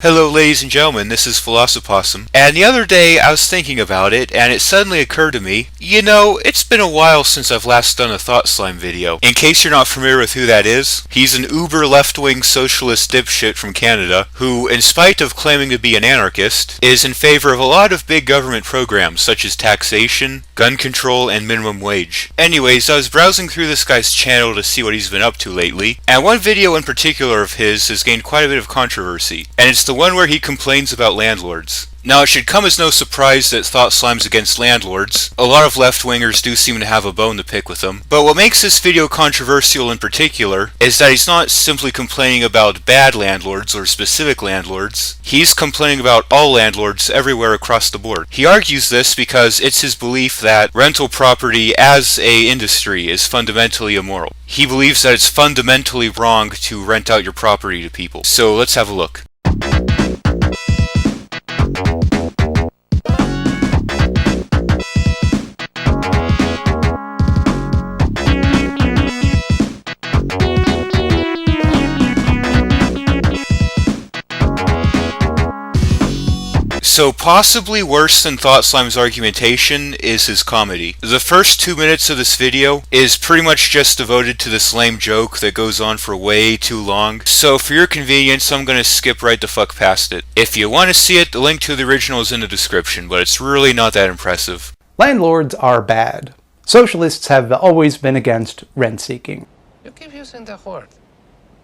Hello ladies and gentlemen, this is Philosophossum, and the other day I was thinking about it, and it suddenly occurred to me, it's been a while since I've last done a Thought Slime video. In case you're not familiar with who that is, he's an uber left-wing socialist dipshit from Canada, who, in spite of claiming to be an anarchist, is in favor of a lot of big government programs such as taxation, gun control, and minimum wage. Anyways, I was browsing through this guy's channel to see what he's been up to lately, and one video in particular of his has gained quite a bit of controversy, and it's the one where he complains about landlords. Now, it should come as no surprise that Thought Slime's against landlords. A lot of left-wingers do seem to have a bone to pick with them. But what makes this video controversial in particular is that he's not simply complaining about bad landlords or specific landlords. He's complaining about all landlords everywhere across the board. He argues this because it's his belief that rental property as an industry is fundamentally immoral. He believes that it's fundamentally wrong to rent out your property to people. So let's have a look. So possibly worse than Thought Slime's argumentation is his comedy. The first 2 minutes of this video is pretty much just devoted to this lame joke that goes on for way too long. So for your convenience, I'm gonna skip right the fuck past it. If you want to see it, the link to the original is in the description, but it's really not that impressive. Landlords are bad. Socialists have always been against rent seeking. You keep using the word.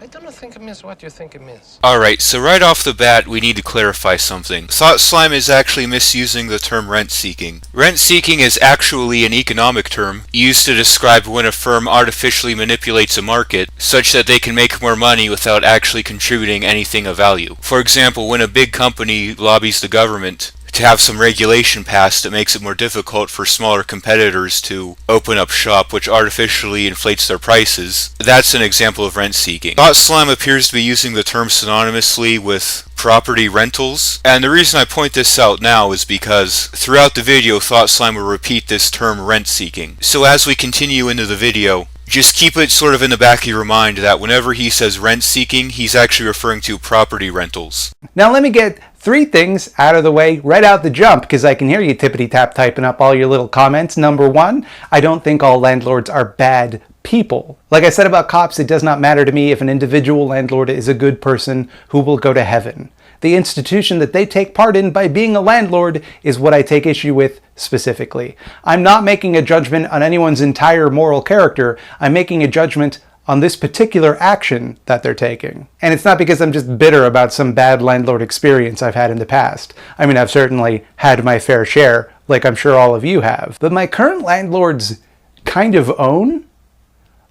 I don't think it means what you think it means. Alright, so right off the bat, we need to clarify something. Thought Slime is actually misusing the term rent-seeking. Rent-seeking is actually an economic term used to describe when a firm artificially manipulates a market such that they can make more money without actually contributing anything of value. For example, when a big company lobbies the government to have some regulation passed that makes it more difficult for smaller competitors to open up shop, which artificially inflates their prices. That's an example of rent seeking. Thought Slime appears to be using the term synonymously with property rentals, and the reason I point this out now is because throughout the video Thought Slime will repeat this term rent seeking. So as we continue into the video, just keep it sort of in the back of your mind that whenever he says rent seeking, he's actually referring to property rentals. Now let me get 3 things out of the way right out the jump, because I can hear you tippity-tap typing up all your little comments. Number 1, I don't think all landlords are bad people. Like I said about cops, it does not matter to me if an individual landlord is a good person who will go to heaven. The institution that they take part in by being a landlord is what I take issue with specifically. I'm not making a judgment on anyone's entire moral character. I'm making a judgment on this particular action that they're taking. And it's not because I'm just bitter about some bad landlord experience I've had in the past. I mean, I've certainly had my fair share, like I'm sure all of you have. But my current landlords kind of own.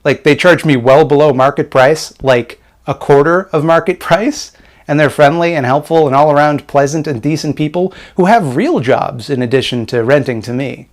Like, they charge me well below market price, like a quarter of market price. And they're friendly and helpful and all around pleasant and decent people who have real jobs in addition to renting to me.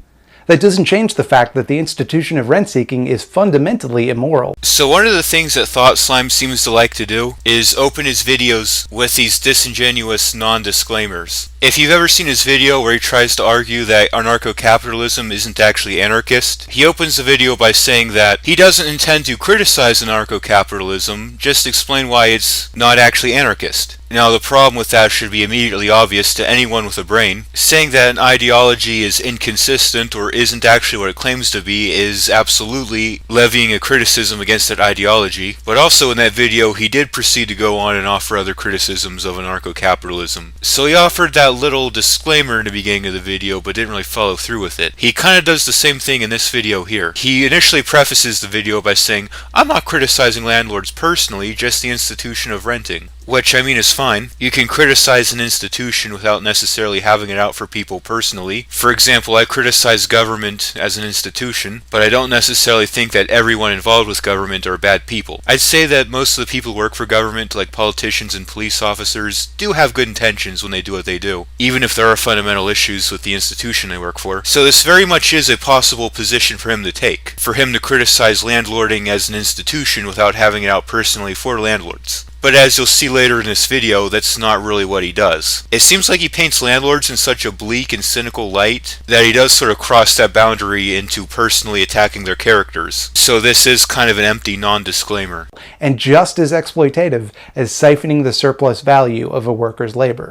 That doesn't change the fact that the institution of rent-seeking is fundamentally immoral. So one of the things that Thought Slime seems to like to do is open his videos with these disingenuous non-disclaimers. If you've ever seen his video where he tries to argue that anarcho-capitalism isn't actually anarchist, he opens the video by saying that he doesn't intend to criticize anarcho-capitalism, just explain why it's not actually anarchist. Now, the problem with that should be immediately obvious to anyone with a brain. Saying that an ideology is inconsistent or isn't actually what it claims to be is absolutely levying a criticism against that ideology. But also in that video, he did proceed to go on and offer other criticisms of anarcho-capitalism. So he offered that little disclaimer in the beginning of the video, but didn't really follow through with it. He kind of does the same thing in this video here. He initially prefaces the video by saying, "I'm not criticizing landlords personally, just the institution of renting." Which, I mean, is fine. You can criticize an institution without necessarily having it out for people personally. For example, I criticize government as an institution, but I don't necessarily think that everyone involved with government are bad people. I'd say that most of the people who work for government, like politicians and police officers, do have good intentions when they do what they do, even if there are fundamental issues with the institution they work for. So this very much is a possible position for him to take, for him to criticize landlording as an institution without having it out personally for landlords. but as you'll see later in this video, that's not really what he does. It seems like he paints landlords in such a bleak and cynical light that he does sort of cross that boundary into personally attacking their characters. So this is kind of an empty non-disclaimer. And just as exploitative as siphoning the surplus value of a worker's labor.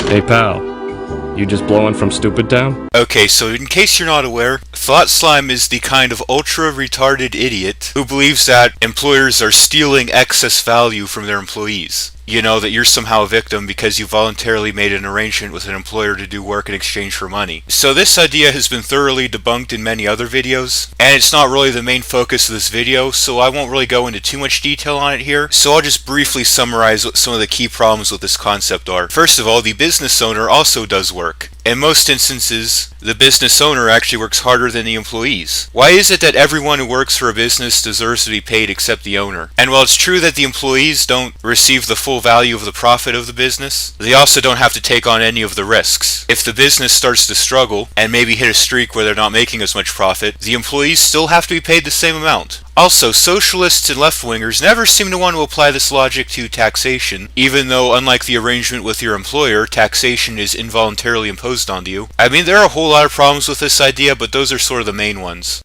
Hey pal, you just blowing from Stupid Town? Okay, so in case you're not aware, Thought Slime is the kind of ultra-retarded idiot who believes that employers are stealing excess value from their employees. You know, that you're somehow a victim because you voluntarily made an arrangement with an employer to do work in exchange for money. So this idea has been thoroughly debunked in many other videos, and it's not really the main focus of this video, so I won't really go into too much detail on it here, so I'll just briefly summarize what some of the key problems with this concept are. First of all, the business owner also does work. In most instances, the business owner actually works harder than the employees. Why is it that everyone who works for a business deserves to be paid except the owner? And while it's true that the employees don't receive the full value of the profit of the business, they also don't have to take on any of the risks. If the business starts to struggle and maybe hit a streak where they're not making as much profit, the employees still have to be paid the same amount. Also, socialists and left-wingers never seem to want to apply this logic to taxation, even though, unlike the arrangement with your employer, taxation is involuntarily imposed onto you. I mean, there are a whole lot of problems with this idea, but those are sort of the main ones.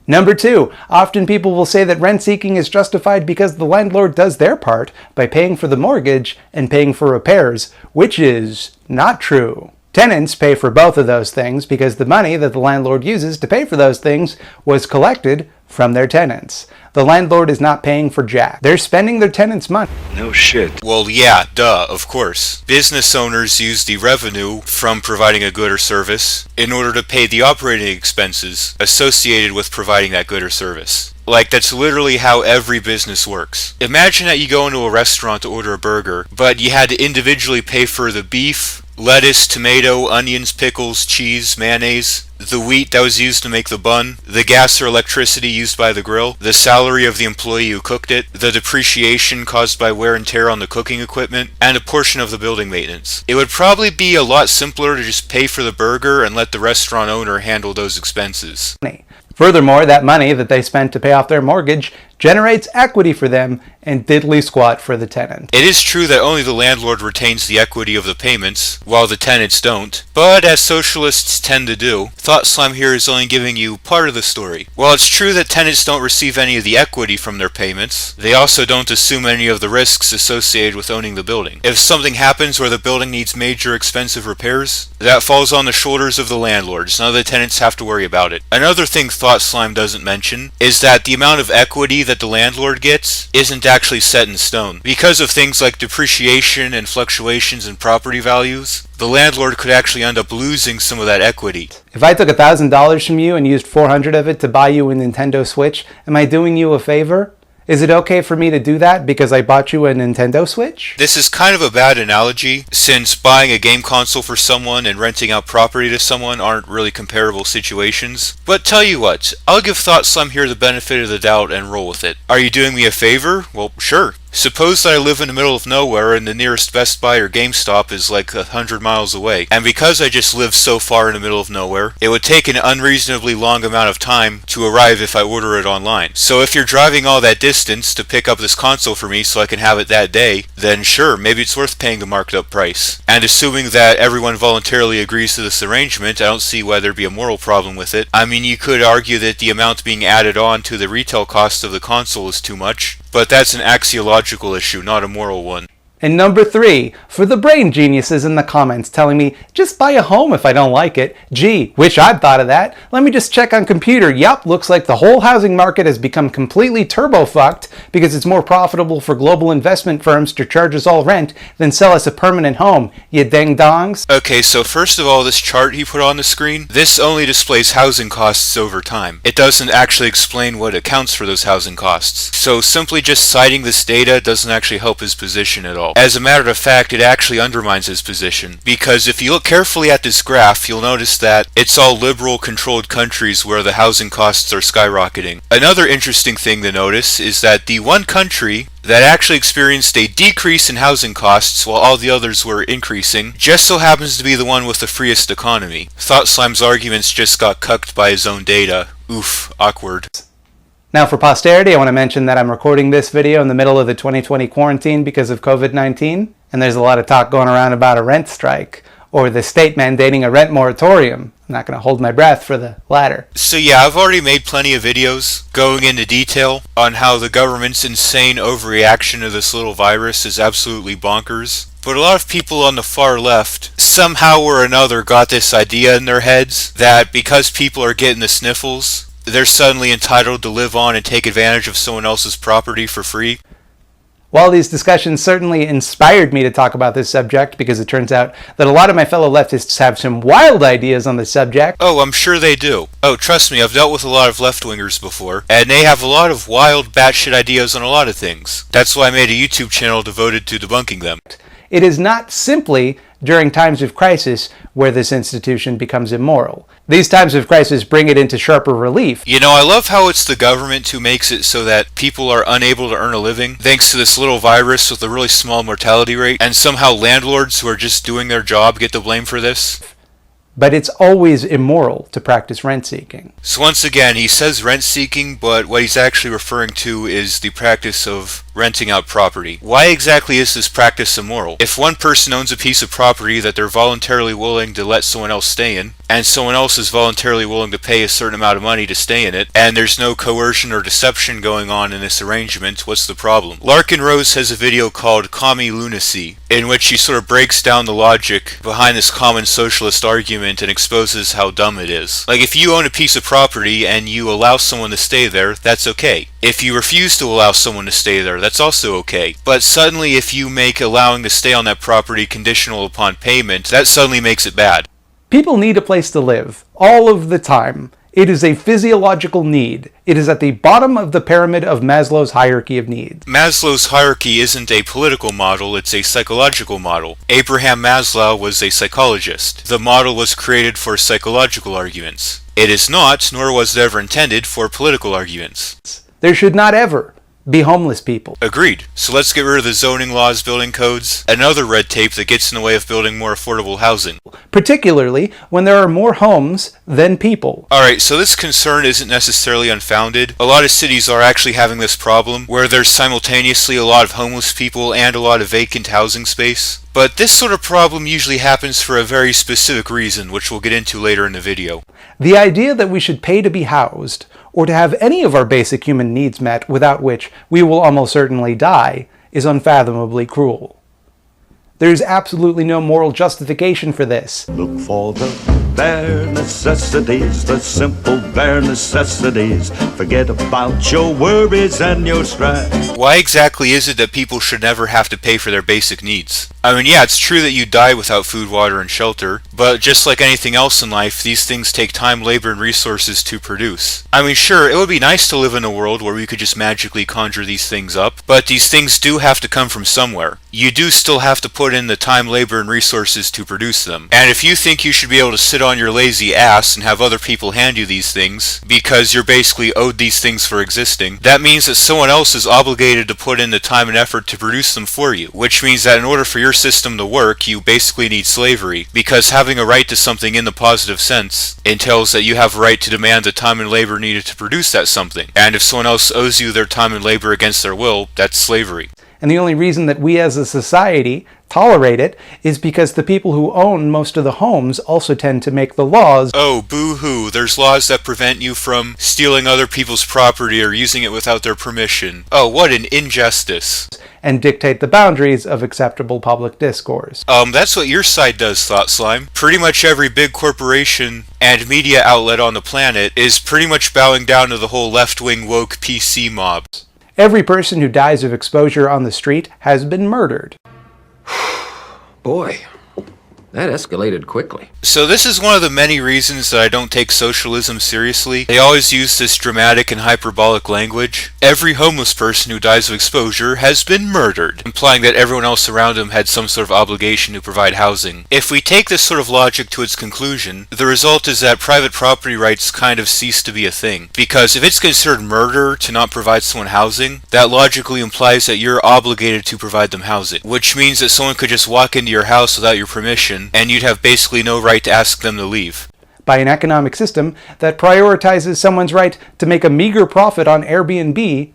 Number 2, often people will say that rent seeking is justified because the landlord does their part by paying for the mortgage and paying for repairs, which is not true. Tenants pay for both of those things because the money that the landlord uses to pay for those things was collected from their tenants. The landlord is not paying for jack. They're spending their tenants' money. No shit. Well, yeah, duh, of course. Business owners use the revenue from providing a good or service in order to pay the operating expenses associated with providing that good or service. Like, that's literally how every business works. Imagine that you go into a restaurant to order a burger, but you had to individually pay for the beef, lettuce, tomato, onions, pickles, cheese, mayonnaise, the wheat that was used to make the bun, the gas or electricity used by the grill, the salary of the employee who cooked it, the depreciation caused by wear and tear on the cooking equipment, and a portion of the building maintenance. It would probably be a lot simpler to just pay for the burger and let the restaurant owner handle those expenses. Furthermore, that money that they spent to pay off their mortgage generates equity for them and diddly squat for the tenant. It is true that only the landlord retains the equity of the payments, while the tenants don't, but as socialists tend to do, Thought Slime here is only giving you part of the story. While it's true that tenants don't receive any of the equity from their payments, they also don't assume any of the risks associated with owning the building. If something happens where the building needs major expensive repairs, that falls on the shoulders of the landlords. None of the tenants have to worry about it. Another thing Thought Slime doesn't mention is that the amount of equity that the landlord gets isn't actually set in stone. Because of things like depreciation and fluctuations in property values, the landlord could actually end up losing some of that equity. If I took $1,000 from you and used $400 of it to buy you a Nintendo Switch, am I doing you a favor? Is it okay for me to do that because I bought you a Nintendo Switch? This is kind of a bad analogy, since buying a game console for someone and renting out property to someone aren't really comparable situations. But tell you what, I'll give Thought Slime here the benefit of the doubt and roll with it. Are you doing me a favor? Well, sure. Suppose that I live in the middle of nowhere and the nearest Best Buy or GameStop is like 100 miles away. And because I just live so far in the middle of nowhere, it would take an unreasonably long amount of time to arrive if I order it online. So if you're driving all that distance to pick up this console for me so I can have it that day, then sure, maybe it's worth paying the marked up price. And assuming that everyone voluntarily agrees to this arrangement, I don't see why there'd be a moral problem with it. I mean, you could argue that the amount being added on to the retail cost of the console is too much, but that's an axiological issue, not a moral one. And number 3, for the brain geniuses in the comments telling me, just buy a home if I don't like it. Gee, wish I'd thought of that. Let me just check on computer. Yup, looks like the whole housing market has become completely turbo-fucked because it's more profitable for global investment firms to charge us all rent than sell us a permanent home, you ding-dongs. Okay, so first of all, this chart he put on the screen, this only displays housing costs over time. It doesn't actually explain what accounts for those housing costs. So simply just citing this data doesn't actually help his position at all. As a matter of fact, it actually undermines his position, because if you look carefully at this graph, you'll notice that it's all liberal-controlled countries where the housing costs are skyrocketing. Another interesting thing to notice is that the one country that actually experienced a decrease in housing costs while all the others were increasing just so happens to be the one with the freest economy. Thought Slime's arguments just got cucked by his own data. Oof, awkward. Now for posterity, I want to mention that I'm recording this video in the middle of the 2020 quarantine because of COVID-19, and there's a lot of talk going around about a rent strike, or the state mandating a rent moratorium. I'm not going to hold my breath for the latter. So yeah, I've already made plenty of videos going into detail on how the government's insane overreaction to this little virus is absolutely bonkers. But a lot of people on the far left, somehow or another, got this idea in their heads that because people are getting the sniffles, they're suddenly entitled to live on and take advantage of someone else's property for free. While these discussions certainly inspired me to talk about this subject, because it turns out that a lot of my fellow leftists have some wild ideas on the subject. Oh, I'm sure they do. Oh, trust me, I've dealt with a lot of left-wingers before, and they have a lot of wild, batshit ideas on a lot of things. That's why I made a YouTube channel devoted to debunking them. It is not simply during times of crisis where this institution becomes immoral. These times of crisis bring it into sharper relief. You know, I love how it's the government who makes it so that people are unable to earn a living thanks to this little virus with a really small mortality rate, and somehow landlords who are just doing their job get the blame for this. But it's always immoral to practice rent-seeking. So once again, he says rent-seeking, but what he's actually referring to is the practice of renting out property. Why exactly is this practice immoral? If one person owns a piece of property that they're voluntarily willing to let someone else stay in, and someone else is voluntarily willing to pay a certain amount of money to stay in it, and there's no coercion or deception going on in this arrangement, what's the problem? Larken Rose has a video called Commie, Lunacy, in which she sort of breaks down the logic behind this common socialist argument and exposes how dumb it is. Like, if you own a piece of property and you allow someone to stay there, that's okay. If you refuse to allow someone to stay there, that's also okay. But suddenly if you make allowing to stay on that property conditional upon payment, that suddenly makes it bad. People need a place to live, all of the time. It is a physiological need. It is at the bottom of the pyramid of Maslow's hierarchy of needs. Maslow's hierarchy isn't a political model, it's a psychological model. Abraham Maslow was a psychologist. The model was created for psychological arguments. It is not, nor was it ever intended, for political arguments. There should not ever be homeless people. Agreed. So let's get rid of the zoning laws, building codes, and other red tape that gets in the way of building more affordable housing. Particularly when there are more homes than people. Alright, so this concern isn't necessarily unfounded. A lot of cities are actually having this problem, where there's simultaneously a lot of homeless people and a lot of vacant housing space. But this sort of problem usually happens for a very specific reason, which we'll get into later in the video. The idea that we should pay to be housed, or to have any of our basic human needs met without which we will almost certainly die, is unfathomably cruel. There is absolutely no moral justification for this. Look for the bare necessities, the simple bare necessities. Forget about your worries and your strife. Why exactly is it that people should never have to pay for their basic needs? I mean, yeah, it's true that you die without food, water, and shelter, but just like anything else in life, these things take time, labor, and resources to produce. I mean, sure, it would be nice to live in a world where we could just magically conjure these things up, but these things do have to come from somewhere. You do still have to put in the time, labor, and resources to produce them. And if you think you should be able to sit on your lazy ass and have other people hand you these things, because you're basically owed these things for existing, that means that someone else is obligated to put in the time and effort to produce them for you, which means that in order for your system to work, you basically need slavery, because having a right to something in the positive sense entails that you have a right to demand the time and labor needed to produce that something. And if someone else owes you their time and labor against their will, that's slavery. And the only reason that we as a society tolerate it is because the people who own most of the homes also tend to make the laws. Oh, boo-hoo, there's laws that prevent you from stealing other people's property or using it without their permission. Oh, what an injustice. And dictate the boundaries of acceptable public discourse. That's what your side does, Thought Slime. Pretty much every big corporation and media outlet on the planet is pretty much bowing down to the whole left-wing woke PC mob. Every person who dies of exposure on the street has been murdered. Boy, that escalated quickly. So this is one of the many reasons that I don't take socialism seriously. They always use this dramatic and hyperbolic language. Every homeless person who dies of exposure has been murdered, implying that everyone else around him had some sort of obligation to provide housing. If we take this sort of logic to its conclusion, the result is that private property rights kind of cease to be a thing. Because if it's considered murder to not provide someone housing, that logically implies that you're obligated to provide them housing, which means that someone could just walk into your house without your permission, and you'd have basically no right to ask them to leave. by an economic system that prioritizes someone's right to make a meager profit on Airbnb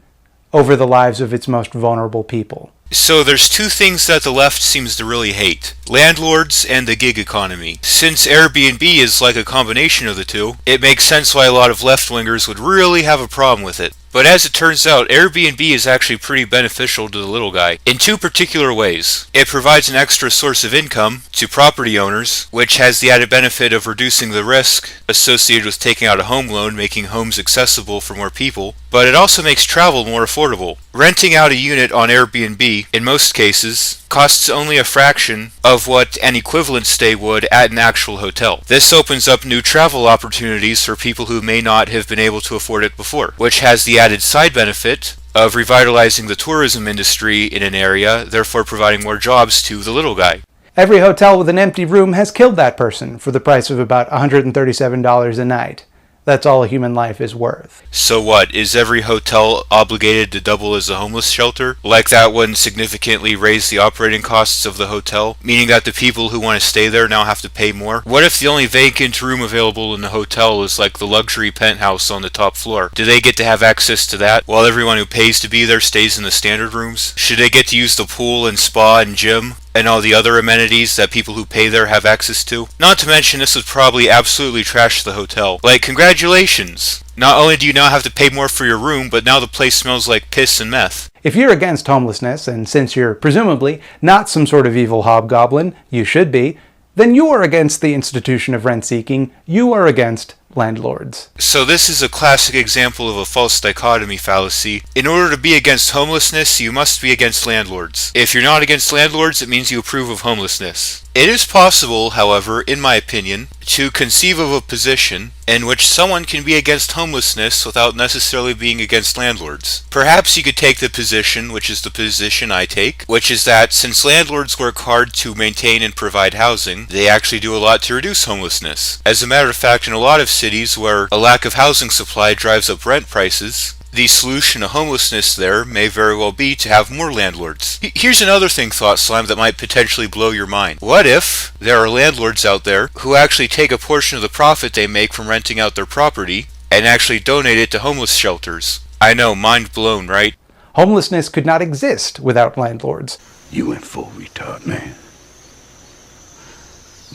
over the lives of its most vulnerable people. So there's two things that the left seems to really hate: landlords and the gig economy. Since Airbnb is like a combination of the two, it makes sense why a lot of left-wingers would really have a problem with it. But as it turns out, Airbnb is actually pretty beneficial to the little guy in two particular ways. It provides an extra source of income to property owners, which has the added benefit of reducing the risk associated with taking out a home loan, making homes accessible for more people. But it also makes travel more affordable. Renting out a unit on Airbnb, in most cases, costs only a fraction of what an equivalent stay would at an actual hotel. This opens up new travel opportunities for people who may not have been able to afford it before, which has the added side benefit of revitalizing the tourism industry in an area, therefore providing more jobs to the little guy. Every hotel with an empty room has killed that person for the price of about $137 a night. That's all a human life is worth. So what, is every hotel obligated to double as a homeless shelter? Like that wouldn't significantly raise the operating costs of the hotel, meaning that the people who want to stay there now have to pay more? What if the only vacant room available in the hotel is like the luxury penthouse on the top floor? Do they get to have access to that, while everyone who pays to be there stays in the standard rooms? Should they get to use the pool and spa and gym and all the other amenities that people who pay there have access to? Not to mention, this would probably absolutely trash the hotel. Like, congratulations! Not only do you now have to pay more for your room, but now the place smells like piss and meth. If you're against homelessness, and since you're presumably not some sort of evil hobgoblin, you should be, then you are against the institution of rent-seeking, you are against landlords. So this is a classic example of a false dichotomy fallacy. In order to be against homelessness, you must be against landlords. If you're not against landlords, it means you approve of homelessness. It is possible, however, in my opinion, to conceive of a position in which someone can be against homelessness without necessarily being against landlords. Perhaps you could take the position, which is the position I take, which is that since landlords work hard to maintain and provide housing, they actually do a lot to reduce homelessness. As a matter of fact, in a lot of cities where a lack of housing supply drives up rent prices, the solution to homelessness there may very well be to have more landlords. Here's another thing, Thought Slime, that might potentially blow your mind. What if there are landlords out there who actually take a portion of the profit they make from renting out their property and actually donate it to homeless shelters? I know, mind blown, right? Homelessness could not exist without landlords. You went full retard, man.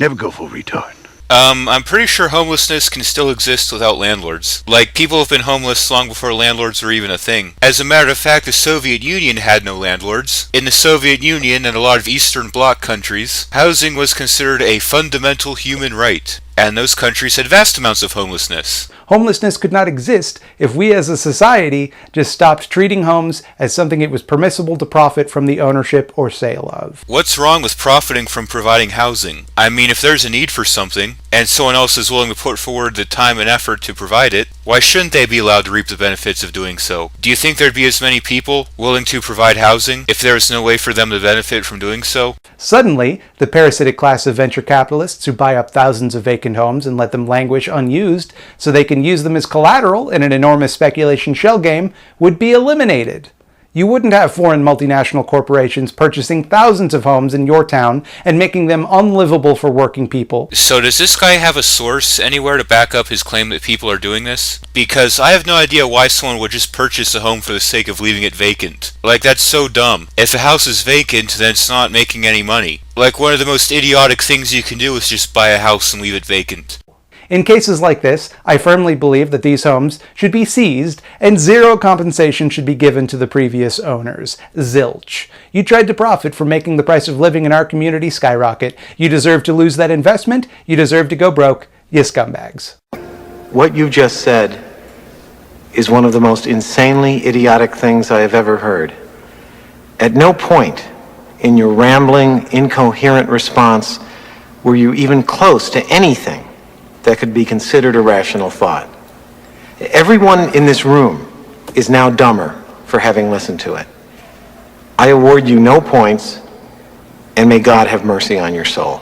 Never go full retard. I'm pretty sure homelessness can still exist without landlords. Like, people have been homeless long before landlords were even a thing. As a matter of fact, the Soviet Union had no landlords. In the Soviet Union and a lot of Eastern Bloc countries, housing was considered a fundamental human right, and those countries had vast amounts of homelessness. Homelessness could not exist if we as a society just stopped treating homes as something it was permissible to profit from the ownership or sale of. What's wrong with profiting from providing housing? I mean, if there's a need for something, and someone else is willing to put forward the time and effort to provide it, why shouldn't they be allowed to reap the benefits of doing so? Do you think there'd be as many people willing to provide housing if there was no way for them to benefit from doing so? Suddenly, the parasitic class of venture capitalists who buy up thousands of vacant homes and let them languish unused so they can use them as collateral in an enormous speculation shell game would be eliminated. You wouldn't have foreign multinational corporations purchasing thousands of homes in your town and making them unlivable for working people. So does this guy have a source anywhere to back up his claim that people are doing this? Because I have no idea why someone would just purchase a home for the sake of leaving it vacant. Like, that's so dumb. If a house is vacant, then it's not making any money. Like, one of the most idiotic things you can do is just buy a house and leave it vacant. In cases like this, I firmly believe that these homes should be seized and zero compensation should be given to the previous owners. Zilch. You tried to profit from making the price of living in our community skyrocket. You deserve to lose that investment. You deserve to go broke. You scumbags. What you just said is one of the most insanely idiotic things I have ever heard. At no point in your rambling, incoherent response were you even close to anything that could be considered a rational thought. Everyone in this room is now dumber for having listened to it. I award you no points, and may God have mercy on your soul.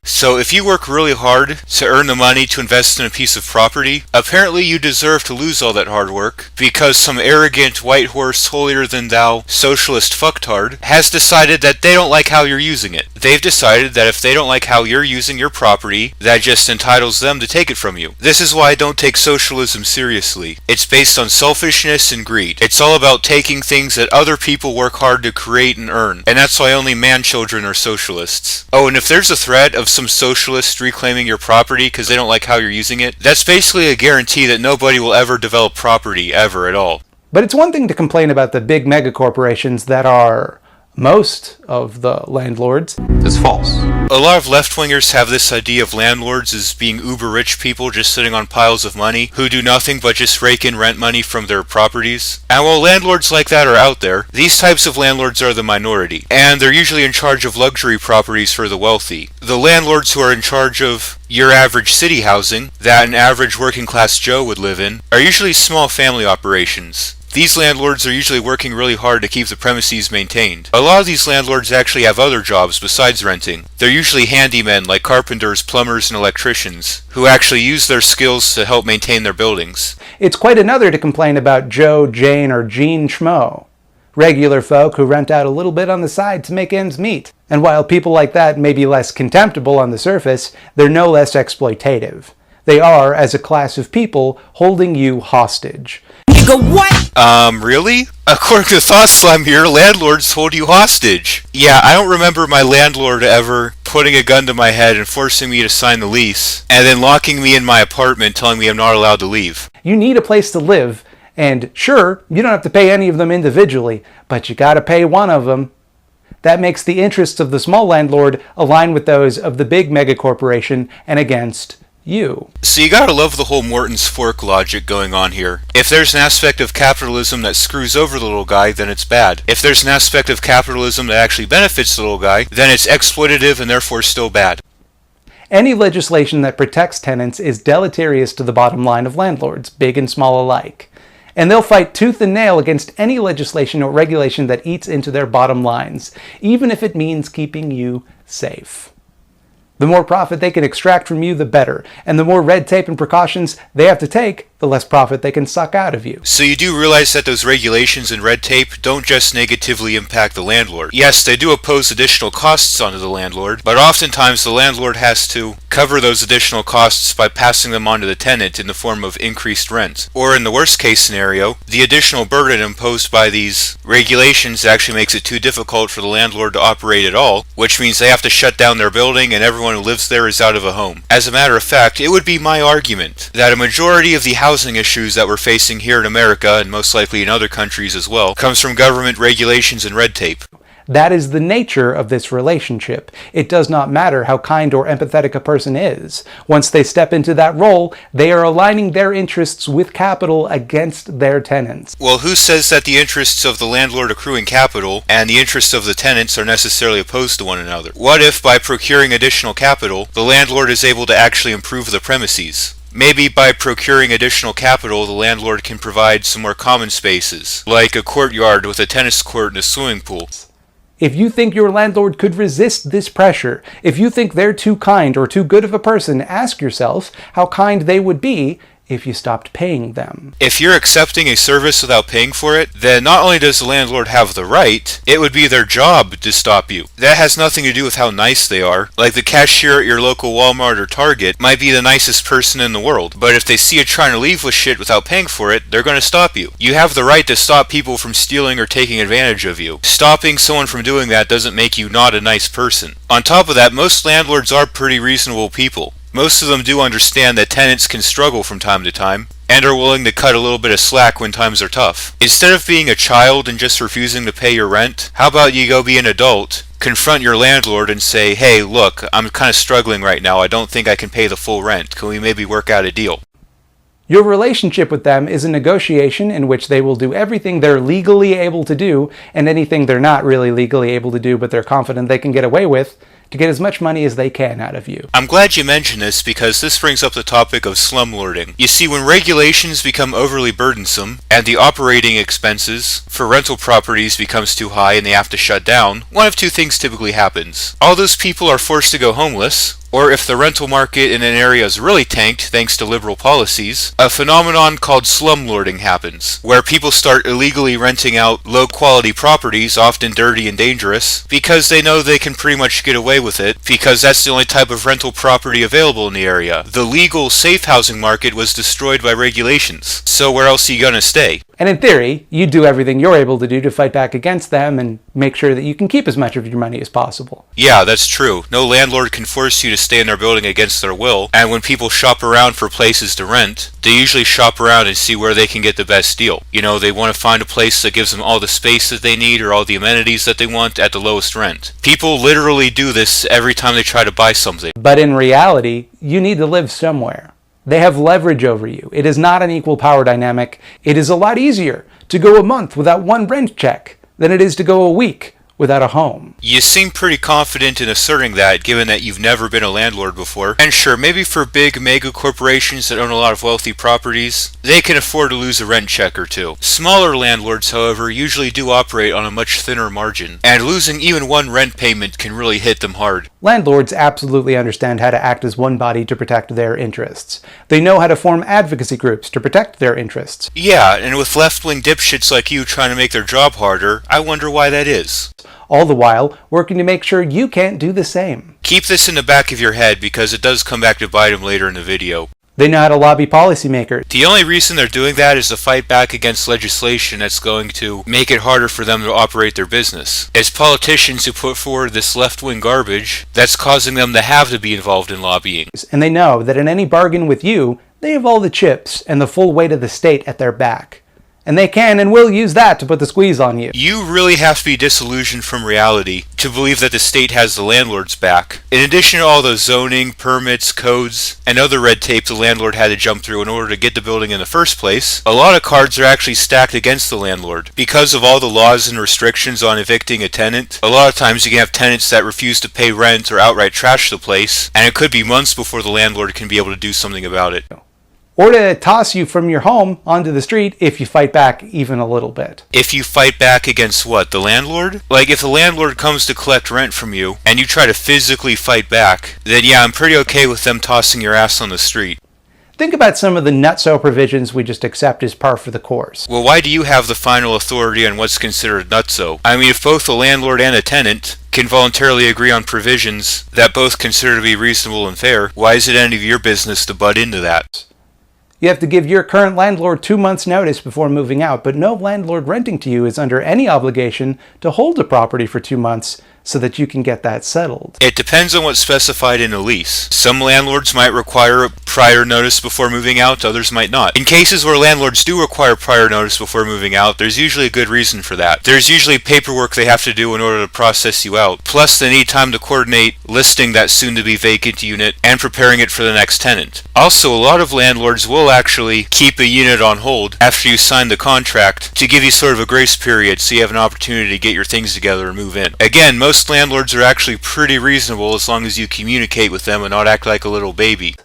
So if you work really hard to earn the money to invest in a piece of property, apparently you deserve to lose all that hard work because some arrogant white horse holier than thou socialist fucktard has decided that they don't like how you're using it. They've decided that if they don't like how you're using your property, that just entitles them to take it from you. This is why I don't take socialism seriously. It's based on selfishness and greed. It's all about taking things that other people work hard to create and earn, and that's why only man-children are socialists. Oh, and if there's a threat of some socialists reclaiming your property because they don't like how you're using it, that's basically a guarantee that nobody will ever develop property ever at all. But it's one thing to complain about the big megacorporations that are most of the landlords. It's false. A lot of left-wingers have this idea of landlords as being uber-rich people just sitting on piles of money who do nothing but just rake in rent money from their properties. And while landlords like that are out there, these types of landlords are the minority, and they're usually in charge of luxury properties for the wealthy. The landlords who are in charge of your average city housing that an average working-class Joe would live in are usually small family operations. These landlords are usually working really hard to keep the premises maintained. A lot of these landlords actually have other jobs besides renting. They're usually handymen like carpenters, plumbers, and electricians, who actually use their skills to help maintain their buildings. It's quite another to complain about Joe, Jane, or Jean Schmo. Regular folk who rent out a little bit on the side to make ends meet. And while people like that may be less contemptible on the surface, they're no less exploitative. They are, as a class of people, holding you hostage. What? Really? According to Thought Slime here, landlords hold you hostage. Yeah, I don't remember my landlord ever putting a gun to my head and forcing me to sign the lease, and then locking me in my apartment telling me I'm not allowed to leave. You need a place to live, and sure, you don't have to pay any of them individually, but you gotta pay one of them. That makes the interests of the small landlord align with those of the big megacorporation and against you. So you gotta love the whole Morton's fork logic going on here. If there's an aspect of capitalism that screws over the little guy, then it's bad. If there's an aspect of capitalism that actually benefits the little guy, then it's exploitative and therefore still bad. Any legislation that protects tenants is deleterious to the bottom line of landlords, big and small alike. And they'll fight tooth and nail against any legislation or regulation that eats into their bottom lines, even if it means keeping you safe. The more profit they can extract from you, the better. And the more red tape and precautions they have to take, the less profit they can suck out of you. So you do realize that those regulations and red tape don't just negatively impact the landlord. Yes, they do impose additional costs onto the landlord, but oftentimes the landlord has to cover those additional costs by passing them on to the tenant in the form of increased rent. Or in the worst case scenario, the additional burden imposed by these regulations actually makes it too difficult for the landlord to operate at all, which means they have to shut down their building and everyone who lives there is out of a home. As a matter of fact, it would be my argument that a majority of the housing issues that we're facing here in America, and most likely in other countries as well, comes from government regulations and red tape. That is the nature of this relationship. It does not matter how kind or empathetic a person is. Once they step into that role, they are aligning their interests with capital against their tenants. Well, who says that the interests of the landlord accruing capital and the interests of the tenants are necessarily opposed to one another? What if, by procuring additional capital, the landlord is able to actually improve the premises? Maybe by procuring additional capital, the landlord can provide some more common spaces, like a courtyard with a tennis court and a swimming pool. If you think your landlord could resist this pressure, if you think they're too kind or too good of a person, ask yourself how kind they would be if you stopped paying them. If you're accepting a service without paying for it, then not only does the landlord have the right, it would be their job to stop you. That has nothing to do with how nice they are. Like the cashier at your local Walmart or Target might be the nicest person in the world, but if they see you trying to leave with shit without paying for it, they're going to stop you. You have the right to stop people from stealing or taking advantage of you. Stopping someone from doing that doesn't make you not a nice person. On top of that, most landlords are pretty reasonable people. Most of them do understand that tenants can struggle from time to time, and are willing to cut a little bit of slack when times are tough. Instead of being a child and just refusing to pay your rent, how about you go be an adult, confront your landlord and say, hey, look, I'm kind of struggling right now, I don't think I can pay the full rent, can we maybe work out a deal? Your relationship with them is a negotiation in which they will do everything they're legally able to do, and anything they're not really legally able to do but they're confident they can get away with, to get as much money as they can out of you. I'm glad you mentioned this because this brings up the topic of slumlording. You see, when regulations become overly burdensome and the operating expenses for rental properties becomes too high and they have to shut down, one of two things typically happens. All those people are forced to go homeless, Or if the rental market in an area is really tanked thanks to liberal policies, a phenomenon called slumlording happens, where people start illegally renting out low-quality properties, often dirty and dangerous, because they know they can pretty much get away with it, because that's the only type of rental property available in the area. The legal, safe housing market was destroyed by regulations, so where else are you gonna stay? And in theory, you do everything you're able to do to fight back against them and make sure that you can keep as much of your money as possible. Yeah, that's true. No landlord can force you to stay in their building against their will, and when people shop around for places to rent, they usually shop around and see where they can get the best deal. You know, they want to find a place that gives them all the space that they need or all the amenities that they want at the lowest rent. People literally do this every time they try to buy something. But in reality, you need to live somewhere. They have leverage over you. It is not an equal power dynamic. It is a lot easier to go a month without one rent check than it is to go a week without a home. You seem pretty confident in asserting that, given that you've never been a landlord before. And sure, maybe for big mega corporations that own a lot of wealthy properties, they can afford to lose a rent check or two. Smaller landlords, however, usually do operate on a much thinner margin, and losing even one rent payment can really hit them hard. Landlords absolutely understand how to act as one body to protect their interests. They know how to form advocacy groups to protect their interests. Yeah, and with left-wing dipshits like you trying to make their job harder, I wonder why that is. All the while working to make sure you can't do the same. Keep this in the back of your head because it does come back to bite them later in the video. They know how to lobby policymakers. The only reason they're doing that is to fight back against legislation that's going to make it harder for them to operate their business. It's politicians who put forward this left-wing garbage that's causing them to have to be involved in lobbying. And they know that in any bargain with you, they have all the chips and the full weight of the state at their back. And they can and will use that to put the squeeze on you. You really have to be disillusioned from reality to believe that the state has the landlord's back. In addition to all the zoning, permits, codes, and other red tape the landlord had to jump through in order to get the building in the first place, a lot of cards are actually stacked against the landlord. Because of all the laws and restrictions on evicting a tenant, a lot of times you can have tenants that refuse to pay rent or outright trash the place, and it could be months before the landlord can be able to do something about it. Or to toss you from your home onto the street if you fight back even a little bit. If you fight back against what, the landlord? Like if the landlord comes to collect rent from you and you try to physically fight back, then yeah, I'm pretty okay with them tossing your ass on the street. Think about some of the nutso provisions we just accept as par for the course. Well, why do you have the final authority on what's considered nutso? I mean, if both a landlord and a tenant can voluntarily agree on provisions that both consider to be reasonable and fair, why is it any of your business to butt into that? You have to give your current landlord 2 months' notice before moving out, but no landlord renting to you is under any obligation to hold a property for 2 months so that you can get that settled. It depends on what's specified in a lease. Some landlords might require a prior notice before moving out, others might not. In cases where landlords do require prior notice before moving out, there's usually a good reason for that. There's usually paperwork they have to do in order to process you out. Plus, they need time to coordinate listing that soon-to-be vacant unit and preparing it for the next tenant. Also, a lot of landlords will actually keep a unit on hold after you sign the contract to give you sort of a grace period so you have an opportunity to get your things together and move in. Again, most landlords are actually pretty reasonable as long as you communicate with them and not act like a little baby.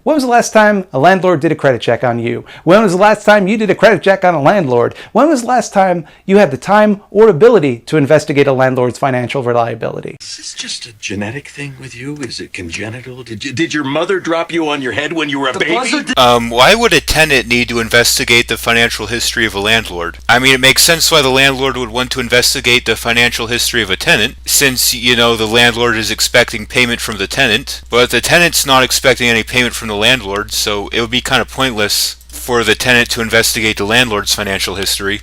When was the last time a landlord did a credit check on you? When was the last time you did a credit check on a landlord? When was the last time you had the time or ability to investigate a landlord's financial reliability? Is this just a genetic thing with you? Is it congenital? Did your mother drop you on your head when you were a baby? Why would a tenant need to investigate the financial history of a landlord? I mean, it makes sense why the landlord would want to investigate the financial history of a tenant, since, you know, the landlord is expecting payment from the tenant, but the tenant's not expecting any payment from the landlord, so it would be kind of pointless for the tenant to investigate the landlord's financial history.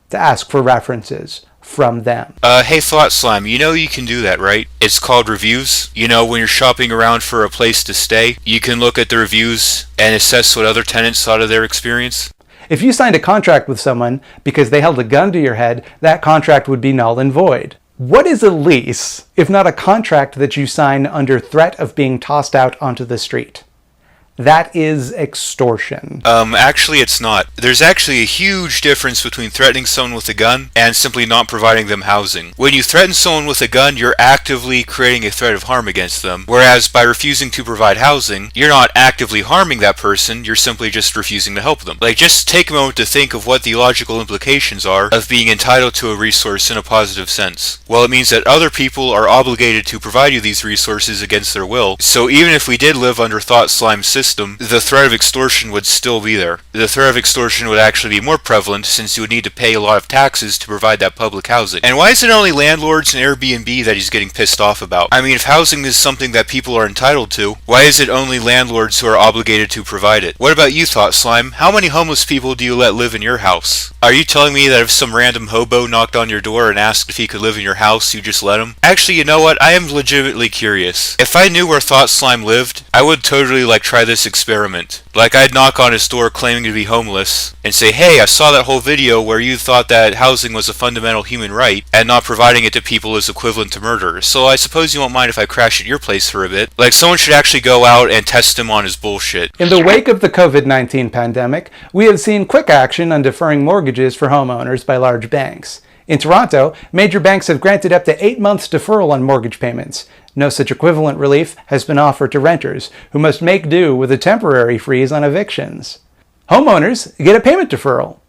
To ask for references from them. Hey Thought Slime, you know you can do that, right? It's called reviews. You know, when you're shopping around for a place to stay, you can look at the reviews and assess what other tenants thought of their experience. If you signed a contract with someone because they held a gun to your head, that contract would be null and void. What is a lease if not a contract that you sign under threat of being tossed out onto the street? That is extortion. Actually it's not. There's actually a huge difference between threatening someone with a gun and simply not providing them housing. When you threaten someone with a gun, you're actively creating a threat of harm against them, whereas by refusing to provide housing, you're not actively harming that person, you're simply just refusing to help them. Like, just take a moment to think of what the logical implications are of being entitled to a resource in a positive sense. Well, it means that other people are obligated to provide you these resources against their will, so even if we did live under Thought Slime's system, the threat of extortion would still be there. The threat of extortion would actually be more prevalent since you would need to pay a lot of taxes to provide that public housing. And why is it only landlords and Airbnb that he's getting pissed off about? I mean, if housing is something that people are entitled to, why is it only landlords who are obligated to provide it? What about you, Thought Slime? How many homeless people do you let live in your house? Are you telling me that if some random hobo knocked on your door and asked if he could live in your house, you just let him? Actually, you know what? I am legitimately curious. If I knew where Thought Slime lived, I would totally try this experiment. Like, I'd knock on his door claiming to be homeless and say, hey, I saw that whole video where you thought that housing was a fundamental human right and not providing it to people is equivalent to murder. So I suppose you won't mind if I crash at your place for a bit. Like, someone should actually go out and test him on his bullshit. In the wake of the COVID-19 pandemic, we have seen quick action on deferring mortgages for homeowners by large banks. In Toronto, major banks have granted up to 8 months deferral on mortgage payments. No such equivalent relief has been offered to renters, who must make do with a temporary freeze on evictions. Homeowners get a payment deferral.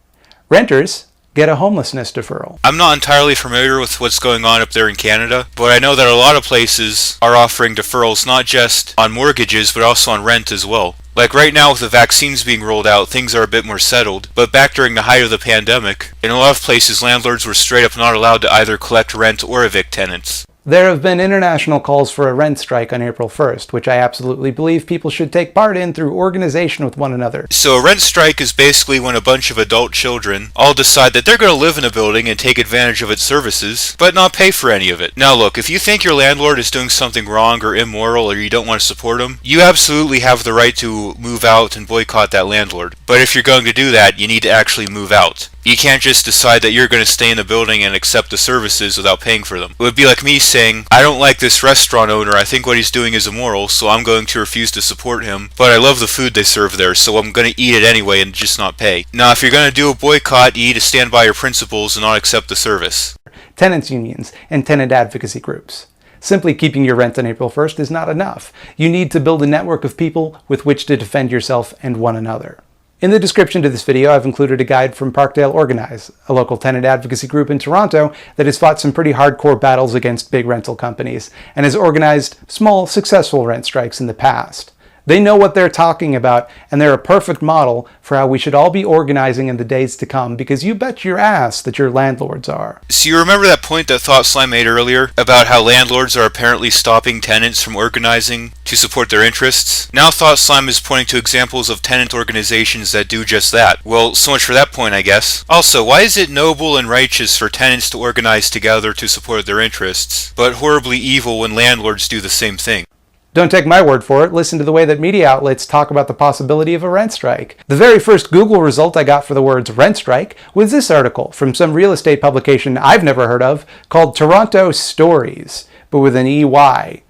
Renters get a homelessness deferral. I'm not entirely familiar with what's going on up there in Canada, but I know that a lot of places are offering deferrals not just on mortgages, but also on rent as well. Like right now with the vaccines being rolled out, things are a bit more settled, but back during the height of the pandemic, in a lot of places landlords were straight up not allowed to either collect rent or evict tenants. There have been international calls for a rent strike on April 1st, which I absolutely believe people should take part in through organization with one another. So a rent strike is basically when a bunch of adult children all decide that they're going to live in a building and take advantage of its services, but not pay for any of it. Now look, if you think your landlord is doing something wrong or immoral or you don't want to support him, you absolutely have the right to move out and boycott that landlord. But if you're going to do that, you need to actually move out. You can't just decide that you're going to stay in the building and accept the services without paying for them. It would be like me saying, I don't like this restaurant owner, I think what he's doing is immoral, so I'm going to refuse to support him, but I love the food they serve there, so I'm going to eat it anyway and just not pay. Now, if you're going to do a boycott, you need to stand by your principles and not accept the service. Tenants unions and tenant advocacy groups. Simply keeping your rent on April 1st is not enough. You need to build a network of people with which to defend yourself and one another. In the description to this video, I've included a guide from Parkdale Organize, a local tenant advocacy group in Toronto that has fought some pretty hardcore battles against big rental companies and has organized small, successful rent strikes in the past. They know what they're talking about, and they're a perfect model for how we should all be organizing in the days to come, because you bet your ass that your landlords are. So you remember that point that Thought Slime made earlier about how landlords are apparently stopping tenants from organizing to support their interests? Now Thought Slime is pointing to examples of tenant organizations that do just that. Well, so much for that point, I guess. Also, why is it noble and righteous for tenants to organize together to support their interests, but horribly evil when landlords do the same thing? Don't take my word for it, listen to the way that media outlets talk about the possibility of a rent strike. The very first Google result I got for the words rent strike was this article from some real estate publication I've never heard of called Toronto Stories, but with an EY,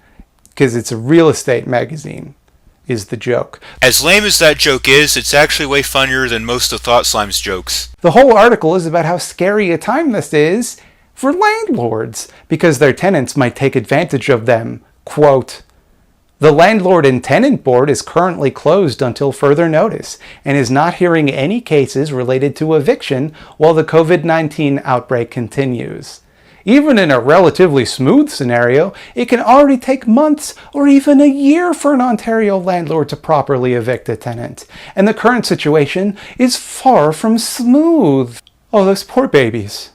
because it's a real estate magazine, is the joke. As lame as that joke is, it's actually way funnier than most of Thought Slime's jokes. The whole article is about how scary a time this is for landlords, because their tenants might take advantage of them. Quote, "The Landlord and Tenant Board is currently closed until further notice and is not hearing any cases related to eviction while the COVID-19 outbreak continues. Even in a relatively smooth scenario, it can already take months or even a year for an Ontario landlord to properly evict a tenant, and the current situation is far from smooth. Oh, those poor babies.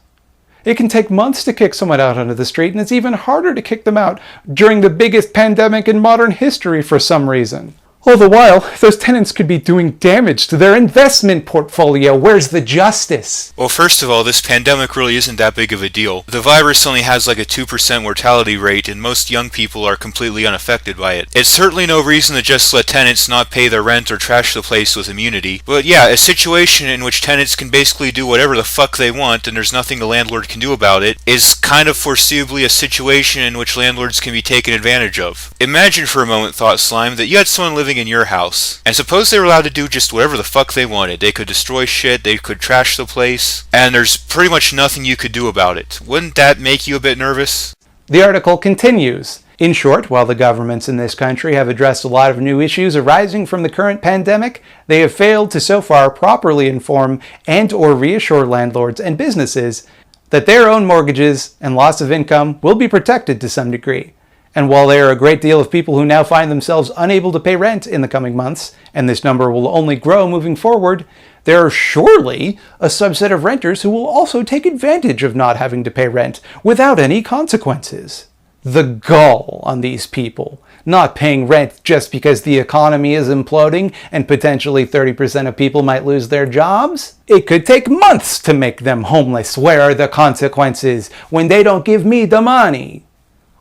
It can take months to kick someone out onto the street, and it's even harder to kick them out during the biggest pandemic in modern history for some reason. All the while, those tenants could be doing damage to their investment portfolio. Where's the justice?" Well, first of all, this pandemic really isn't that big of a deal. The virus only has like a 2% mortality rate, and most young people are completely unaffected by it. It's certainly no reason to just let tenants not pay their rent or trash the place with immunity. But yeah, a situation in which tenants can basically do whatever the fuck they want and there's nothing the landlord can do about it is kind of foreseeably a situation in which landlords can be taken advantage of. Imagine for a moment, Thought Slime, that you had someone living living in your house, and suppose they were allowed to do just whatever the fuck they wanted. They could destroy shit, they could trash the place, and there's pretty much nothing you could do about it. Wouldn't that make you a bit nervous? The article continues. In short, while the governments in this country have addressed a lot of new issues arising from the current pandemic, they have failed to so far properly inform and or reassure landlords and businesses that their own mortgages and loss of income will be protected to some degree. And while there are a great deal of people who now find themselves unable to pay rent in the coming months, and this number will only grow moving forward, there are surely a subset of renters who will also take advantage of not having to pay rent without any consequences. The gall on these people, not paying rent just because the economy is imploding and potentially 30% of people might lose their jobs. It could take months to make them homeless. Where are the consequences when they don't give me the money?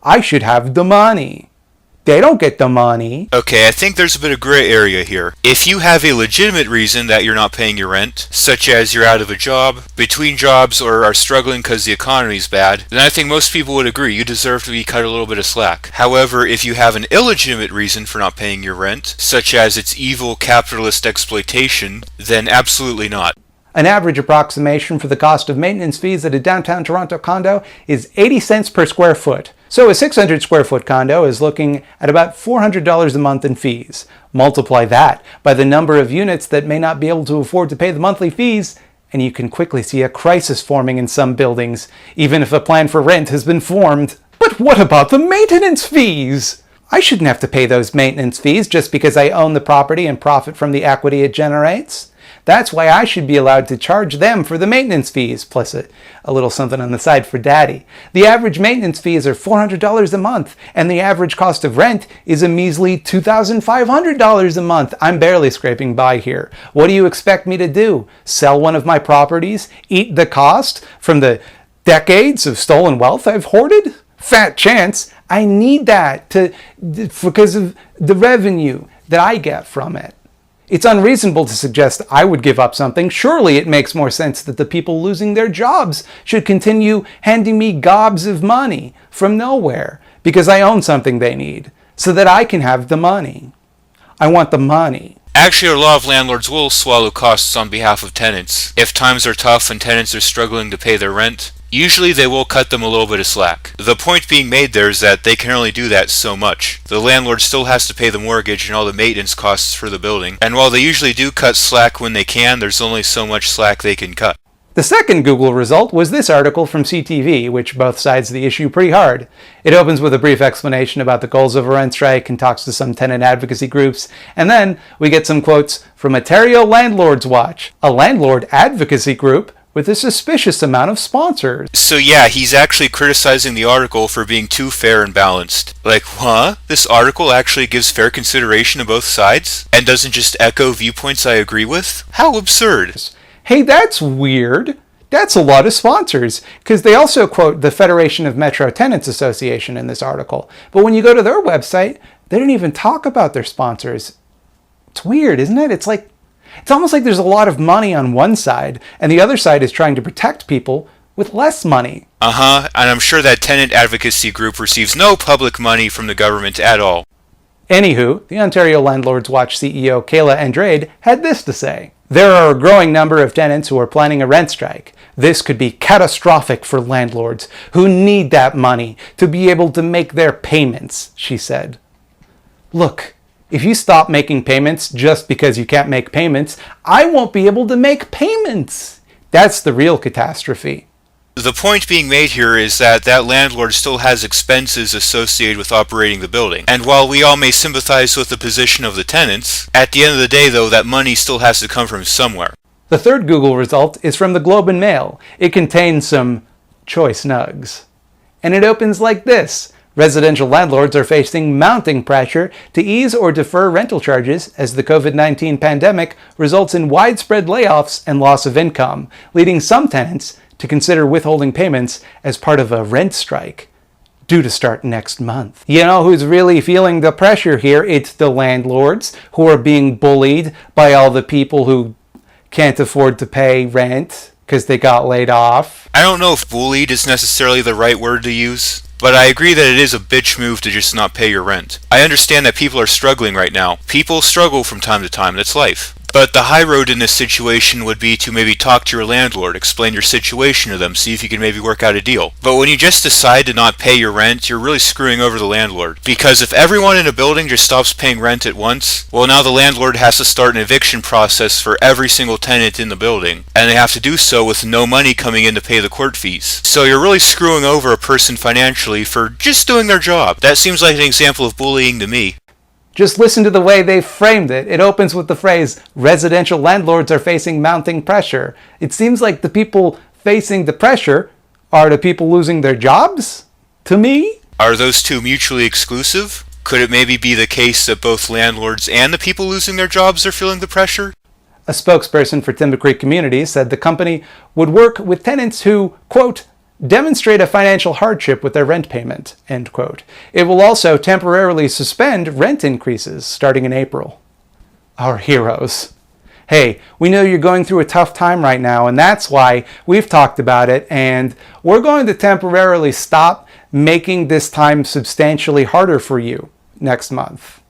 I should have the money. They don't get the money. Okay, I think there's a bit of gray area here. If you have a legitimate reason that you're not paying your rent, such as you're out of a job, between jobs, or are struggling because the economy's bad, then I think most people would agree you deserve to be cut a little bit of slack. However, if you have an illegitimate reason for not paying your rent, such as it's evil capitalist exploitation, then absolutely not. An average approximation for the cost of maintenance fees at a downtown Toronto condo is 80 cents per square foot. So a 600 square foot condo is looking at about $400 a month in fees. Multiply that by the number of units that may not be able to afford to pay the monthly fees, and you can quickly see a crisis forming in some buildings, even if a plan for rent has been formed. But what about the maintenance fees? I shouldn't have to pay those maintenance fees just because I own the property and profit from the equity it generates. That's why I should be allowed to charge them for the maintenance fees, plus a little something on the side for daddy. The average maintenance fees are $400 a month, and the average cost of rent is a measly $2,500 a month. I'm barely scraping by here. What do you expect me to do? Sell one of my properties? Eat the cost from the decades of stolen wealth I've hoarded? Fat chance. I need that because of the revenue that I get from it. It's unreasonable to suggest I would give up something. Surely it makes more sense that the people losing their jobs should continue handing me gobs of money from nowhere because I own something they need, so that I can have the money. I want the money. Actually, a lot of landlords will swallow costs on behalf of tenants. If times are tough and tenants are struggling to pay their rent, usually they will cut them a little bit of slack. The point being made there is that they can only do that so much. The landlord still has to pay the mortgage and all the maintenance costs for the building. And while they usually do cut slack when they can, there's only so much slack they can cut. The second Google result was this article from CTV, which both sides of the issue pretty hard. It opens with a brief explanation about the goals of a rent strike and talks to some tenant advocacy groups, and then we get some quotes from Ontario Landlords Watch, a landlord advocacy group with a suspicious amount of sponsors. So yeah, he's actually criticizing the article for being too fair and balanced. Like, huh? This article actually gives fair consideration to both sides? And doesn't just echo viewpoints I agree with? How absurd. Hey, that's weird. That's a lot of sponsors, because they also quote the Federation of Metro Tenants Association in this article. But when you go to their website, they don't even talk about their sponsors. It's weird, isn't it? It's almost like there's a lot of money on one side, and the other side is trying to protect people with less money. And I'm sure that tenant advocacy group receives no public money from the government at all. Anywho, the Ontario Landlords Watch CEO Kayla Andrade had this to say. There are a growing number of tenants who are planning a rent strike. This could be catastrophic for landlords who need that money to be able to make their payments, she said. Look, if you stop making payments just because you can't make payments, I won't be able to make payments. That's the real catastrophe. The point being made here is that landlord still has expenses associated with operating the building. And while we all may sympathize with the position of the tenants, at the end of the day though, that money still has to come from somewhere. The third Google result is from the Globe and Mail. It contains some choice nugs. And it opens like this. Residential landlords are facing mounting pressure to ease or defer rental charges as the COVID-19 pandemic results in widespread layoffs and loss of income, leading some tenants to consider withholding payments as part of a rent strike, due to start next month. You know who's really feeling the pressure here? It's the landlords who are being bullied by all the people who can't afford to pay rent because they got laid off. I don't know if bullied is necessarily the right word to use, but I agree that it is a bitch move to just not pay your rent. I understand that people are struggling right now. People struggle from time to time, that's life. But the high road in this situation would be to maybe talk to your landlord, explain your situation to them, see if you can maybe work out a deal. But when you just decide to not pay your rent, you're really screwing over the landlord. Because if everyone in a building just stops paying rent at once, well, now the landlord has to start an eviction process for every single tenant in the building, and they have to do so with no money coming in to pay the court fees. So you're really screwing over a person financially for just doing their job. That seems like an example of bullying to me. Just listen to the way they framed it. It opens with the phrase, residential landlords are facing mounting pressure. It seems like the people facing the pressure are the people losing their jobs? To me? Are those two mutually exclusive? Could it maybe be the case that both landlords and the people losing their jobs are feeling the pressure? A spokesperson for Timber Creek Communities said the company would work with tenants who, quote, demonstrate a financial hardship with their rent payment, end quote. It will also temporarily suspend rent increases starting in April. Our heroes. Hey, we know you're going through a tough time right now, and that's why we've talked about it, and we're going to temporarily stop making this time substantially harder for you next month.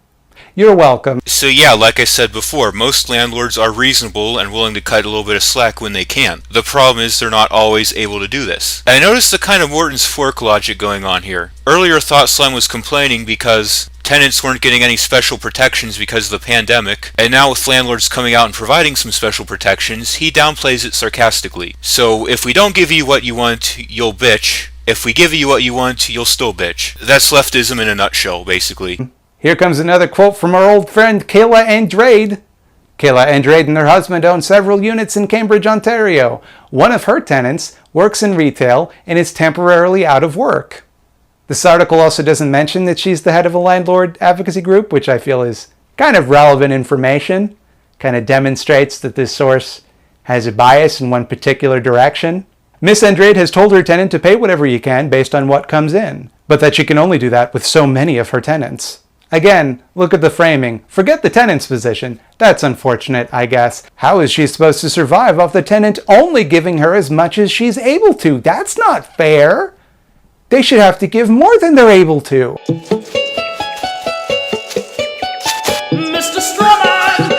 You're welcome. So yeah, like I said before, most landlords are reasonable and willing to cut a little bit of slack when they can. The problem is they're not always able to do this. And I noticed the kind of Morton's Fork logic going on here. Earlier Thought Slime was complaining because tenants weren't getting any special protections because of the pandemic, and now with landlords coming out and providing some special protections, he downplays it sarcastically. So if we don't give you what you want, you'll bitch. If we give you what you want, you'll still bitch. That's leftism in a nutshell, basically. Here comes another quote from our old friend Kayla Andrade. Kayla Andrade and her husband own several units in Cambridge, Ontario. One of her tenants works in retail and is temporarily out of work. This article also doesn't mention that she's the head of a landlord advocacy group, which I feel is kind of relevant information. Kind of demonstrates that this source has a bias in one particular direction. Miss Andrade has told her tenant to pay whatever you can based on what comes in, but that she can only do that with so many of her tenants. Again, look at the framing. Forget the tenant's position. That's unfortunate, I guess. How is she supposed to survive off the tenant only giving her as much as she's able to? That's not fair. They should have to give more than they're able to. Mr. Strawman,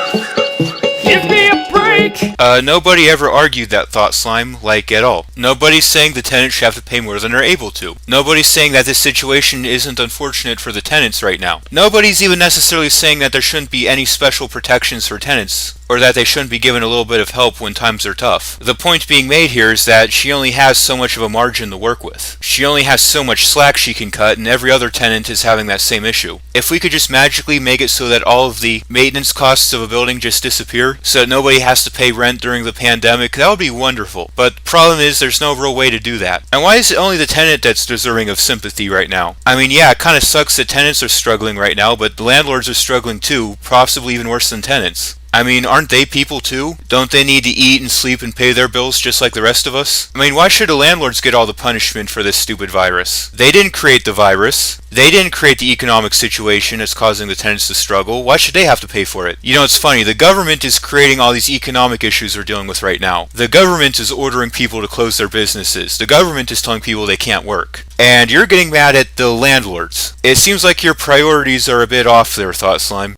give me a break. Nobody ever argued that Thought Slime, like, at all. Nobody's saying the tenants should have to pay more than they're able to. Nobody's saying that this situation isn't unfortunate for the tenants right now. Nobody's even necessarily saying that there shouldn't be any special protections for tenants, or that they shouldn't be given a little bit of help when times are tough. The point being made here is that she only has so much of a margin to work with. She only has so much slack she can cut, and every other tenant is having that same issue. If we could just magically make it so that all of the maintenance costs of a building just disappear, so that nobody has to pay rent during the pandemic, that would be wonderful. But the problem is there's no real way to do that. And why is it only the tenant that's deserving of sympathy right now? I mean, yeah, it kind of sucks that tenants are struggling right now, but the landlords are struggling too, possibly even worse than tenants. I mean, aren't they people too? Don't they need to eat and sleep and pay their bills just like the rest of us? I mean, why should the landlords get all the punishment for this stupid virus? They didn't create the virus. They didn't create the economic situation that's causing the tenants to struggle. Why should they have to pay for it? You know, it's funny. The government is creating all these economic issues we're dealing with right now. The government is ordering people to close their businesses. The government is telling people they can't work. And you're getting mad at the landlords. It seems like your priorities are a bit off there, Thought Slime.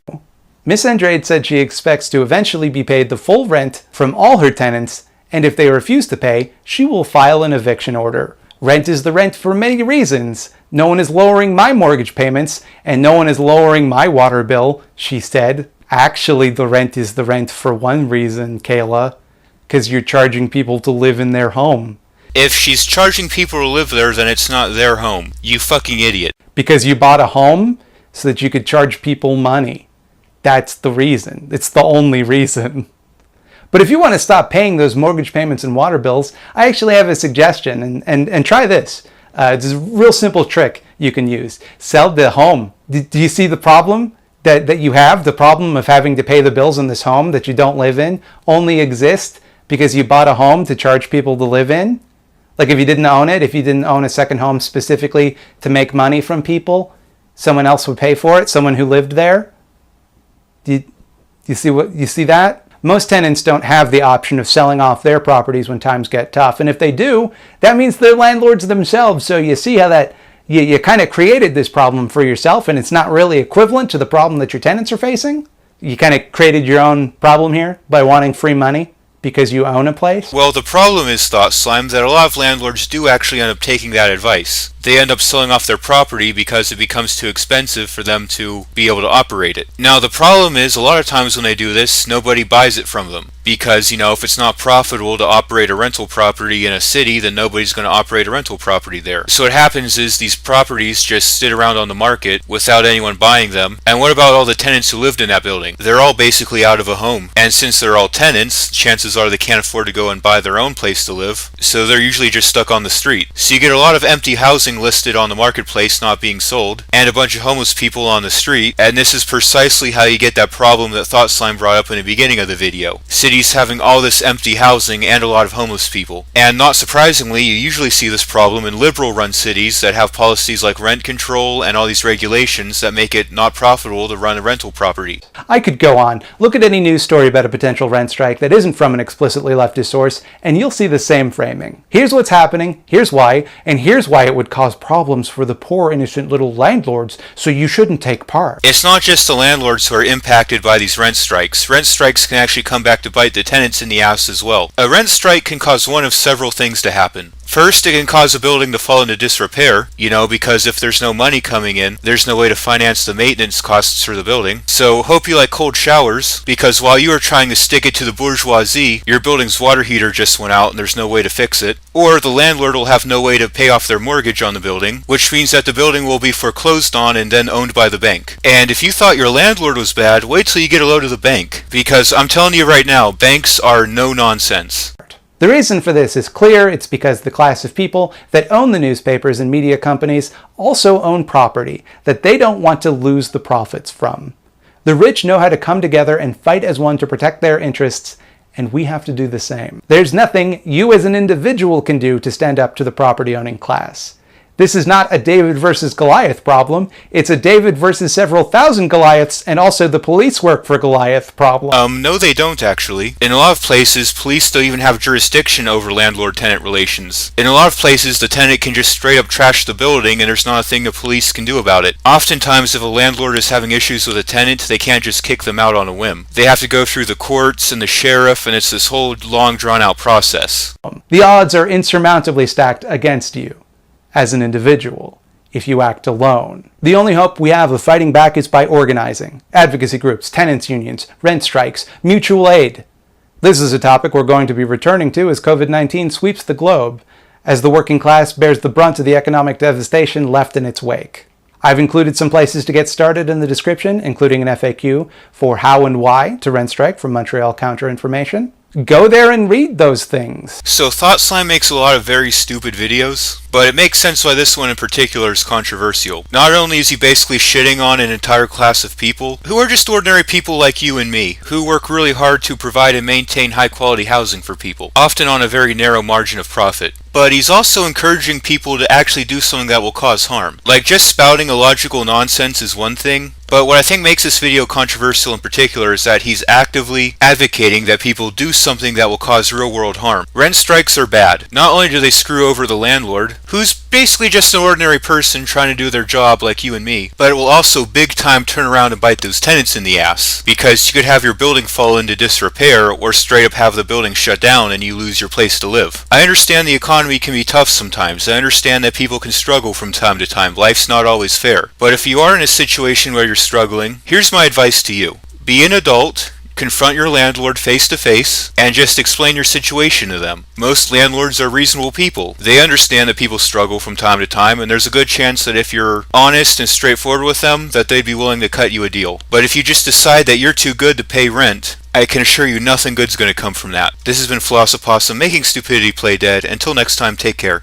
Miss Andrade said she expects to eventually be paid the full rent from all her tenants, and if they refuse to pay, she will file an eviction order. Rent is the rent for many reasons. No one is lowering my mortgage payments, and no one is lowering my water bill, she said. Actually, the rent is the rent for one reason, Kayla, because you're charging people to live in their home. If she's charging people to live there, then it's not their home. You fucking idiot. Because you bought a home so that you could charge people money. That's the reason. It's the only reason. But if you want to stop paying those mortgage payments and water bills, I actually have a suggestion, and try this. It's a real simple trick you can use. Sell the home. Do you see the problem that you have? The problem of having to pay the bills in this home that you don't live in only exists because you bought a home to charge people to live in? Like if you didn't own it, if you didn't own a second home specifically to make money from people, someone else would pay for it, someone who lived there? Do you see that? Most tenants don't have the option of selling off their properties when times get tough. And if they do, that means they're landlords themselves. So you see how that You kind of created this problem for yourself, and it's not really equivalent to the problem that your tenants are facing. You kind of created your own problem here by wanting free money because you own a place. Well, the problem is, Thought Slime, that a lot of landlords do actually end up taking that advice. They end up selling off their property because it becomes too expensive for them to be able to operate it. Now, the problem is, a lot of times when they do this, nobody buys it from them. Because, if it's not profitable to operate a rental property in a city, then nobody's going to operate a rental property there. So what happens is these properties just sit around on the market without anyone buying them. And what about all the tenants who lived in that building? They're all basically out of a home. And since they're all tenants, chances are they can't afford to go and buy their own place to live. So they're usually just stuck on the street. So you get a lot of empty housing listed on the marketplace not being sold, and a bunch of homeless people on the street. And this is precisely how you get that problem that Thought Slime brought up in the beginning of the video. Cities having all this empty housing and a lot of homeless people. And not surprisingly, you usually see this problem in liberal-run cities that have policies like rent control and all these regulations that make it not profitable to run a rental property. I could go on. Look at any news story about a potential rent strike that isn't from an explicitly leftist source, and you'll see the same framing. Here's what's happening, here's why, and here's why it would cause problems for the poor, innocent little landlords, so you shouldn't take part. It's not just the landlords who are impacted by these rent strikes. Rent strikes can actually come back to bite the tenants in the ass as well. A rent strike can cause one of several things to happen. First, it can cause a building to fall into disrepair, because if there's no money coming in, there's no way to finance the maintenance costs for the building. So hope you like cold showers, because while you are trying to stick it to the bourgeoisie, your building's water heater just went out and there's no way to fix it. Or the landlord will have no way to pay off their mortgage on the building, which means that the building will be foreclosed on and then owned by the bank. And if you thought your landlord was bad, wait till you get a load of the bank, because I'm telling you right now, banks are no nonsense. The reason for this is clear. It's because the class of people that own the newspapers and media companies also own property that they don't want to lose the profits from. The rich know how to come together and fight as one to protect their interests, and we have to do the same. There's nothing you as an individual can do to stand up to the property-owning class. This is not a David versus Goliath problem. It's a David versus several thousand Goliaths, and also the police work for Goliath problem. No they don't actually. In a lot of places, police don't even have jurisdiction over landlord-tenant relations. In a lot of places, the tenant can just straight up trash the building and there's not a thing the police can do about it. Oftentimes, if a landlord is having issues with a tenant, they can't just kick them out on a whim. They have to go through the courts and the sheriff, and it's this whole long drawn-out process. The odds are insurmountably stacked against you as an individual if you act alone. The only hope we have of fighting back is by organizing. Advocacy groups, tenants unions, rent strikes, mutual aid. This is a topic we're going to be returning to as COVID-19 sweeps the globe, as the working class bears the brunt of the economic devastation left in its wake. I've included some places to get started in the description, including an FAQ for how and why to rent strike from Montreal Counter Information. Go there and read those things. So Thought Slime makes a lot of very stupid videos, but it makes sense why this one in particular is controversial. Not only is he basically shitting on an entire class of people, who are just ordinary people like you and me, who work really hard to provide and maintain high quality housing for people, often on a very narrow margin of profit. But he's also encouraging people to actually do something that will cause harm. Like, just spouting illogical nonsense is one thing, but what I think makes this video controversial in particular is that he's actively advocating that people do something that will cause real-world harm. Rent strikes are bad. Not only do they screw over the landlord, who's basically just an ordinary person trying to do their job like you and me, but it will also big time turn around and bite those tenants in the ass, because you could have your building fall into disrepair or straight up have the building shut down and you lose your place to live. I understand the economy can be tough sometimes. I understand that people can struggle from time to time. Life's not always fair. But if you are in a situation where you're struggling, here's my advice to you. Be an adult, confront your landlord face to face, and just explain your situation to them. Most landlords are reasonable people. They understand that people struggle from time to time, and there's a good chance that if you're honest and straightforward with them, that they'd be willing to cut you a deal. But if you just decide that you're too good to pay rent, I can assure you nothing good's going to come from that. This has been Philosophossum making stupidity play dead. Until next time, take care.